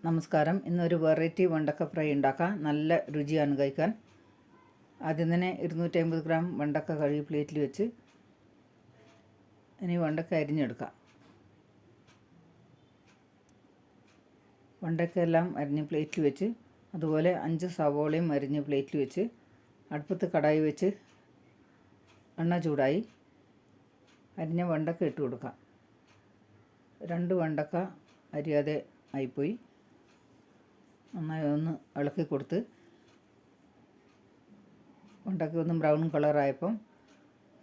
നമസ്കാരം. ഇന്നൊരു വെറൈറ്റി വെണ്ടക്ക ഫ്രൈ ഉണ്ടാക്കാം. നല്ല രുചിയാണ് കഴിക്കാൻ. ആദ്യം തന്നെ 250 ഗ്രാം വെണ്ടക്ക കഴുകി പ്ലേറ്റിൽ വെച്ച് ഇനി വെണ്ടക്ക അരിഞ്ഞെടുക്കാം. വെണ്ടക്കയെല്ലാം അരിഞ്ഞ് പ്ലേറ്റിൽ വെച്ച് അതുപോലെ 5 സവോളയും അരിഞ്ഞ് പ്ലേറ്റിൽ വെച്ച് അടുപ്പത്ത് കടായി വെച്ച് എണ്ണ ചൂടായി അരിഞ്ഞ വെണ്ടക്ക ഇട്ട് കൊടുക്കാം. 2 വെണ്ടക്ക അരിയാതെ ആയിപ്പോയി. നന്നായി ഒന്ന് ഇളക്കി കൊടുത്ത് വെണ്ടയ്ക്ക ഒന്ന് ബ്രൗൺ കളറായപ്പം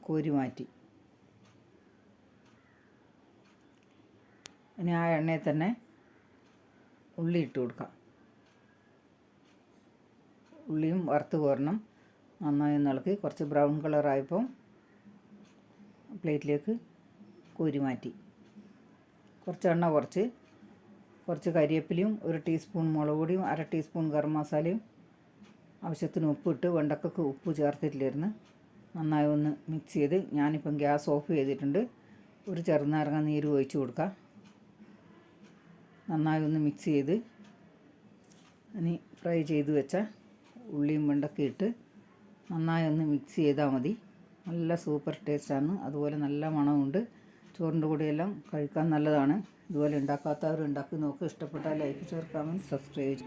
കോരി മാറ്റി. ഇനി ആ എണ്ണയിൽ തന്നെ ഉള്ളി ഇട്ട് കൊടുക്കാം. ഉള്ളിയും വറുത്ത് കോരണം. നന്നായി ഒന്ന് ഇളക്കി കുറച്ച് ബ്രൗൺ കളറായപ്പം പ്ലേറ്റിലേക്ക് കോരി മാറ്റി. കുറച്ച് എണ്ണ കുറച്ച് കരിവേപ്പിലയും 1 ടീസ്പൂൺ മുളക് പൊടിയും 1/2 ടീസ്പൂൺ ഗരം മസാലയും ആവശ്യത്തിന് ഉപ്പിട്ട് വെണ്ടക്കക്ക് ഉപ്പ് ചേർത്തിട്ടില്ലായിരുന്നു. നന്നായി ഒന്ന് മിക്സ് ചെയ്ത് ഞാനിപ്പം ഗ്യാസ് ഓഫ് ചെയ്തിട്ടുണ്ട്. ഒരു ചെറുനാരങ്ങ നീര് ഒഴിച്ച് കൊടുക്കാം. നന്നായി ഒന്ന് മിക്സ് ചെയ്ത് ഇനി ഫ്രൈ ചെയ്ത് വെച്ച ഉള്ളിയും വെണ്ടക്ക ഇട്ട് നന്നായി ഒന്ന് മിക്സ് ചെയ്താൽ മതി. നല്ല സൂപ്പർ ടേസ്റ്റാണ്. അതുപോലെ നല്ല മണമുണ്ട്. ചോറിൻ്റെ കൂടെയെല്ലാം കഴിക്കാൻ നല്ലതാണ്. ഇതുപോലെ ഉണ്ടാക്കാത്തവർ ഉണ്ടാക്കി നോക്കുക. ഇഷ്ടപ്പെട്ടാൽ ലൈക്ക്, ഷെയർ, കമൻറ്റ്, സബ്സ്ക്രൈബ്.